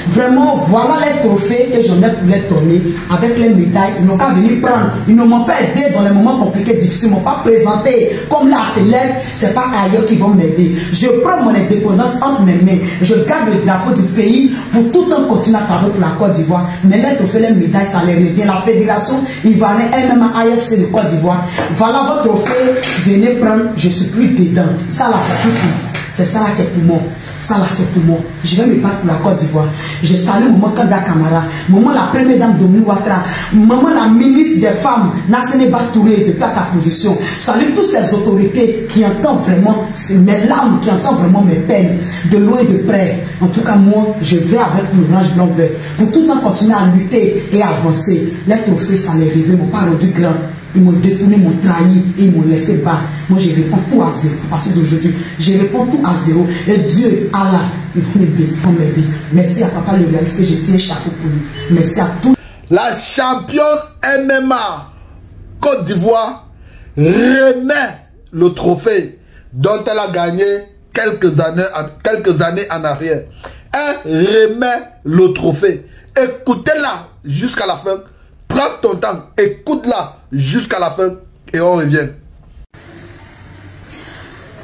Vraiment, voilà les trophées que j'en ai pour les donner avec les médailles. Ils n'ont qu'à venir prendre. Ils ne m'ont pas aidé dans les moments compliqués, difficiles. Ils ne m'ont pas présenté comme l'athlète. Ce n'est pas ailleurs qui vont m'aider. Je prends mon indépendance entre mes mains. Je garde le drapeau du pays pour tout un continent à travailler pour la Côte d'Ivoire. Mais les trophées, les médailles, ça les revient. La fédération ivoirienne, MMA, AFC de Côte d'Ivoire. Voilà votre trophée. Venez prendre. Je ne suis plus dedans. Ça là, c'est tout. C'est ça là qui est pour moi. Ça là c'est pour moi. Je vais me battre pour la Côte d'Ivoire. Je salue Maman Kandia Kamara, Maman la première dame Dominique Ouattara, Maman la ministre des femmes, Nassene Touré de ta position. Je salue toutes ces autorités qui entendent vraiment mes larmes, qui entendent vraiment mes peines, de loin et de près. En tout cas, moi, je vais avec l'orange blanc vert. Pour tout le temps continuer à lutter et à avancer. Les trophées, ça les rêvé, m'ont pas rendu grand. Ils m'ont détourné, m'ont trahi et ils m'ont laissé bas. Moi, je réponds tout à zéro. À partir d'aujourd'hui, je réponds tout à zéro. Et Dieu, Allah, il va me bénir pour m'aider. Merci à Papa le réaliste que je tiens chapeau pour lui. Merci à tous. La championne MMA Côte d'Ivoire remet le trophée dont elle a gagné quelques années en arrière. Elle remet le trophée. Écoutez-la jusqu'à la fin. Prends ton temps, écoute-la jusqu'à la fin et on revient.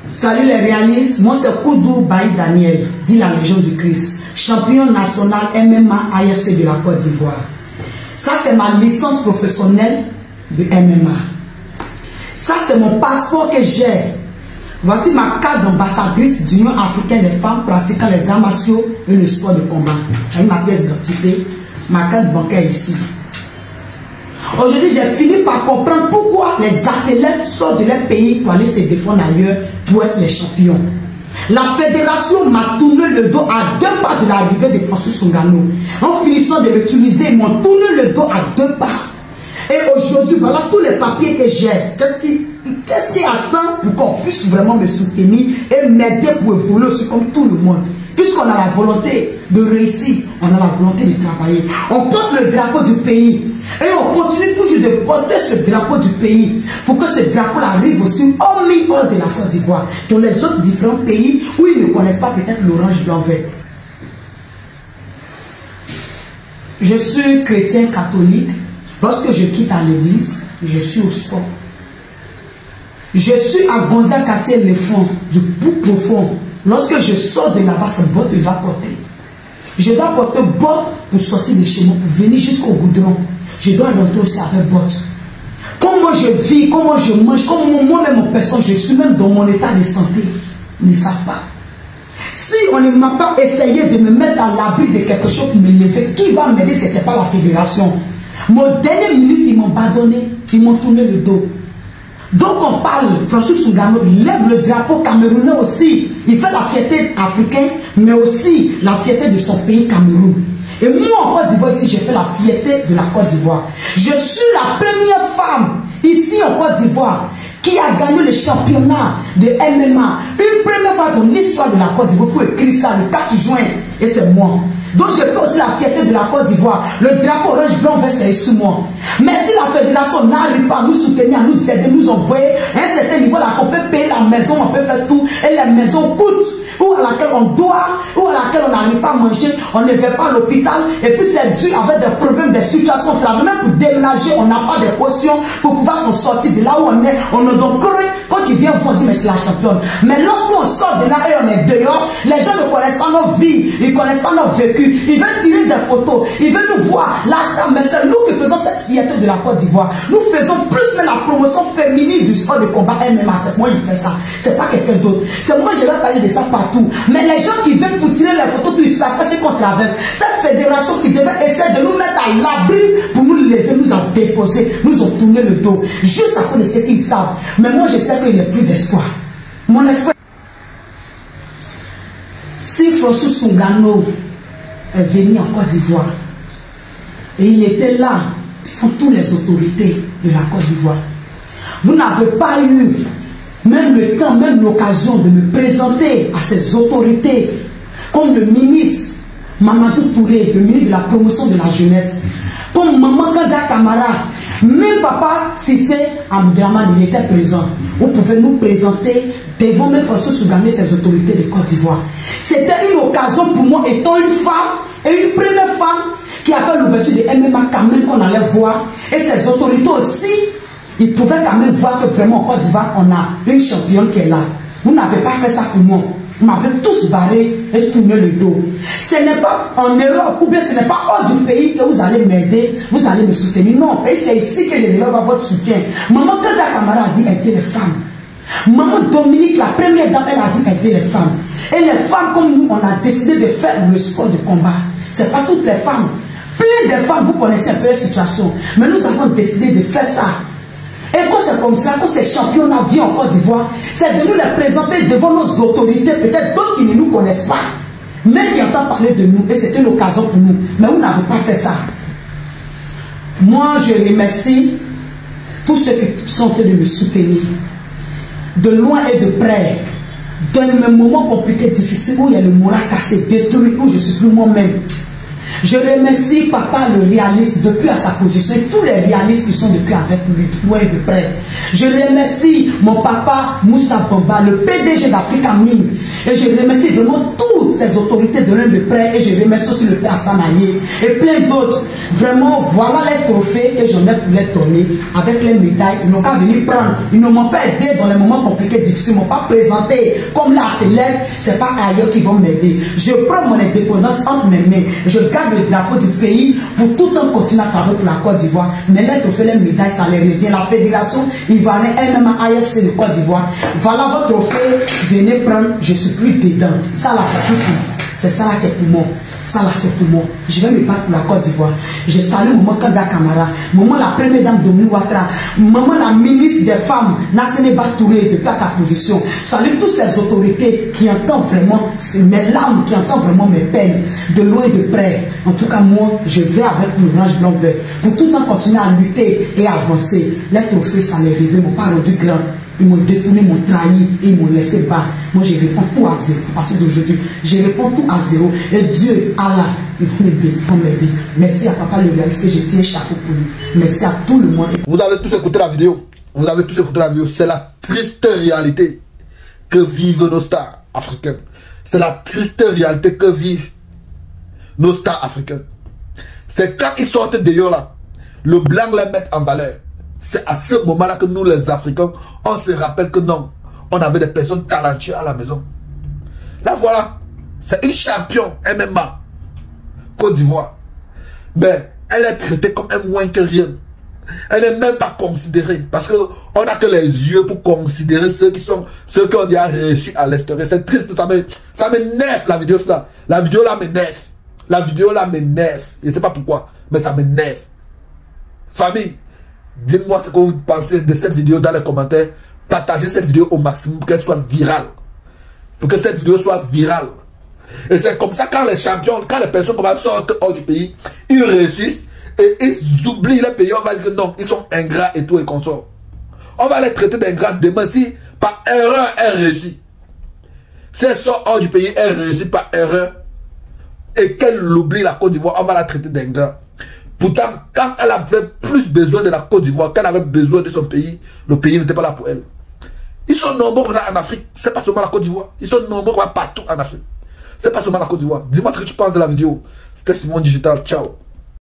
Salut les réalistes, moi c'est Koudou Baï Daniel, dit la Légion du Christ, champion national MMA AFC de la Côte d'Ivoire. Ça c'est ma licence professionnelle de MMA. Ça c'est mon passeport que j'ai. Voici ma carte d'ambassadrice d'Union africaine des femmes pratiquant les arts martiaux et le sport de combat. Avec ma pièce d'identité, ma carte bancaire ici. Aujourd'hui, j'ai fini par comprendre pourquoi les athlètes sortent de leur pays pour aller se défendre ailleurs pour être les champions. La fédération m'a tourné le dos à 2 pas de l'arrivée de Francis Ngannou. En finissant de l'utiliser, ils m'ont tourné le dos à 2 pas. Et aujourd'hui, voilà tous les papiers que j'ai. Qu'est-ce qui attend pour qu'on puisse vraiment me soutenir et m'aider pour évoluer aussi comme tout le monde? Puisqu'on a la volonté de réussir, on a la volonté de travailler. On porte le drapeau du pays. Et on continue toujours de porter ce drapeau du pays pour que ce drapeau arrive aussi au milieu de la Côte d'Ivoire, dans les autres différents pays où ils ne connaissent pas peut-être l'orange blanc vert. Je suis chrétien catholique. Lorsque je quitte à l'église, je suis au sport. Je suis à Gonzague quartier les fonds du bout profond. Lorsque je sors de là-bas, cette botte, je dois porter. Je dois porter botte pour sortir de chez moi, pour venir jusqu'au goudron. Je dois rentrer aussi avec botte. Comment je vis, comment je mange, comment moi-même en personne, je suis même dans mon état de santé. Ils ne savent pas. Si on ne m'a pas essayé de me mettre à l'abri de quelque chose pour me lever, qui va m'aider? Ce n'était pas la fédération. Mon dernier minute, ils m'ont abandonné, ils m'ont tourné le dos. Donc on parle, Francis Ngannou, il lève le drapeau camerounais aussi. Il fait la fierté africaine, mais aussi la fierté de son pays Cameroun. Et moi en Côte d'Ivoire, ici, j'ai fait la fierté de la Côte d'Ivoire. Je suis la première femme ici en Côte d'Ivoire qui a gagné le championnat de MMA. Une première fois dans l'histoire de la Côte d'Ivoire, il faut écrire ça le 4 juin. Et c'est moi. Donc je fais aussi la fierté de la Côte d'Ivoire. Le drapeau orange blanc vert, c'est sous moi. Mais si la fédération n'arrive pas à nous soutenir, à nous aider, nous envoyer à un certain niveau là, on peut payer la maison, on peut faire tout. Et les maisons coûtent. Ou à laquelle on doit, ou à laquelle on n'arrive pas à manger, on ne va pas à l'hôpital. Et puis c'est dû avec des problèmes, des situations graves. Même pour déménager, on n'a pas de caution pour pouvoir s'en sortir de là où on est. On ne donne que quand tu viens, on dit mais c'est la championne. Mais lorsqu'on sort de là et on est dehors, les gens ne connaissent pas nos vies, ils ne connaissent pas nos vécus. Ils veulent tirer des photos, ils veulent nous voir. Là, mais c'est nous qui faisons cette fierté de la Côte d'Ivoire. Nous faisons plus que la promotion féminine du sport de combat MMA. C'est moi qui fais ça. C'est pas quelqu'un d'autre. C'est moi je vais parler de ça partout. Mais les gens qui veulent pour tirer les photos, ils savent pas ce qu'on traverse. Cette fédération qui devait essayer de nous mettre à l'abri pour nous lever, nous ont déposé, nous ont tourné le dos. Juste à cause de ce qu'ils savent. Mais moi je sais qu'il n'y a plus d'espoir. Mon espoir. Si Francis Ngannou est venu en Côte d'Ivoire et il était là devant toutes les autorités de la Côte d'Ivoire, vous n'avez pas eu même le temps, même l'occasion de me présenter à ces autorités comme le ministre Mamadou Touré, le ministre de la promotion de la jeunesse, comme Maman Kandia Kamara, Même papa Cissé Abdoudraman, il était présent. Vous pouvez nous présenter devant mes François Sougané, ces autorités de Côte d'Ivoire. C'était une occasion pour moi, étant une femme, et une première femme qui a fait l'ouverture de MMA quand même qu'on allait voir. Et ces autorités aussi, ils pouvaient quand même voir que vraiment en Côte d'Ivoire, on a une championne qui est là. Vous n'avez pas fait ça pour moi. Vous m'avez tous barré et tourné le dos. Ce n'est pas en Europe ou bien ce n'est pas hors du pays que vous allez m'aider, vous allez me soutenir. Non, et c'est ici que je devais avoir votre soutien. Maman Kanda Camara a dit aider les femmes. Maman Dominique, la première dame, elle a dit aider les femmes. Et les femmes comme nous, on a décidé de faire le sport de combat. Ce n'est pas toutes les femmes. Plein de femmes, vous connaissez un peu la situation. Mais nous avons décidé de faire ça. Et quand c'est comme ça, quand ces championnats viennent en Côte d'Ivoire, c'est de nous les présenter devant nos autorités, peut-être d'autres qui ne nous connaissent pas, mais qui entendent parler de nous, et c'est une occasion pour nous. Mais vous n'avez pas fait ça. Moi, je remercie tous ceux qui sont en train de me soutenir, de loin et de près, dans mes moments compliqués, difficiles, où il y a le moral cassé, détruit, où je suis plus moi-même. Je remercie papa le réaliste depuis à sa position et tous les réalistes qui sont depuis avec lui, loin de près. Je remercie mon papa Moussa Bomba, le PDG d'Africa Mine. Et je remercie vraiment toutes ces autorités de loin de près. Et je remercie aussi le père Sanaye et plein d'autres. Vraiment, voilà les trophées que j'en ai pour les donner avec les médailles. Ils n'ont qu'à venir prendre. Ils ne m'ont pas aidé dans les moments compliqués, difficiles. Ils ne m'ont pas présenté comme l'athlète. Ce n'est pas ailleurs qui vont m'aider. Je prends mon indépendance entre mes mains. Je garde le drapeau du pays pour tout un continent avec la Côte d'Ivoire. Mais les trophées, les médailles, ça les revient. La fédération ivoirienne, MMA, AFC de Côte d'Ivoire. Voilà votre trophée, venez prendre, je suis plus dedans. Ça là, c'est pour tout. C'est ça là qui est pour moi. Ça là, c'est pour moi. Je vais me battre pour la Côte d'Ivoire. Je salue Maman Kanda Camara, Maman la première dame Dominique Ouattara, Maman la ministre des femmes, Nassene Batouré, de ta position. Je salue toutes ces autorités qui entendent vraiment mes larmes, qui entendent vraiment mes peines, de loin et de près. En tout cas, moi, je vais avec l'orange blanc vert pour tout le temps continuer à lutter et à avancer. Les trophées, ça les rêvait, m'ont pas rendu grand. Ils m'ont détourné, m'ont trahi et ils m'ont laissé bas. Moi, je réponds tout à zéro. À partir d'aujourd'hui, je réponds tout à zéro. Et Dieu, Allah, il faut m'aider. Merci à papa le réaliste que je tiens chapeau pour lui. Merci à tout le monde. Vous avez tous écouté la vidéo. Vous avez tous écouté la vidéo. C'est la triste réalité que vivent nos stars africaines. C'est la triste réalité que vivent nos stars africaines. C'est quand ils sortent d'ailleurs là, le blanc les met en valeur. C'est à ce moment-là que nous, les Africains, on se rappelle que non, on avait des personnes talentueuses à la maison. Là, voilà, c'est une championne MMA, Côte d'Ivoire. Mais elle est traitée comme un moins que rien. Elle n'est même pas considérée. Parce qu'on n'a que les yeux pour considérer ceux qui ont déjà réussi à l'extérieur. C'est triste, ça m'énerve la vidéo là. La vidéo là m'énerve. La vidéo là m'énerve. Je ne sais pas pourquoi, mais ça m'énerve. Famille, dites-moi ce que vous pensez de cette vidéo dans les commentaires. Partagez cette vidéo au maximum pour qu'elle soit virale. Pour que cette vidéo soit virale. Et c'est comme ça quand les champions, quand les personnes sortent hors du pays, ils réussissent et ils oublient les pays. On va dire que non, ils sont ingrats et tout et consorts. On va les traiter d'ingrats demain si par erreur elle réussit. Si elle sort hors du pays, elle réussit par erreur et qu'elle oublie la Côte d'Ivoire, on va la traiter d'ingrats. Pourtant, quand elle avait plus besoin de la Côte d'Ivoire, qu'elle avait besoin de son pays, le pays n'était pas là pour elle. Ils sont nombreux en Afrique, c'est pas seulement la Côte d'Ivoire. Ils sont nombreux partout en Afrique. C'est pas seulement la Côte d'Ivoire. Dis-moi ce que tu penses de la vidéo. C'était Simon Digital, ciao.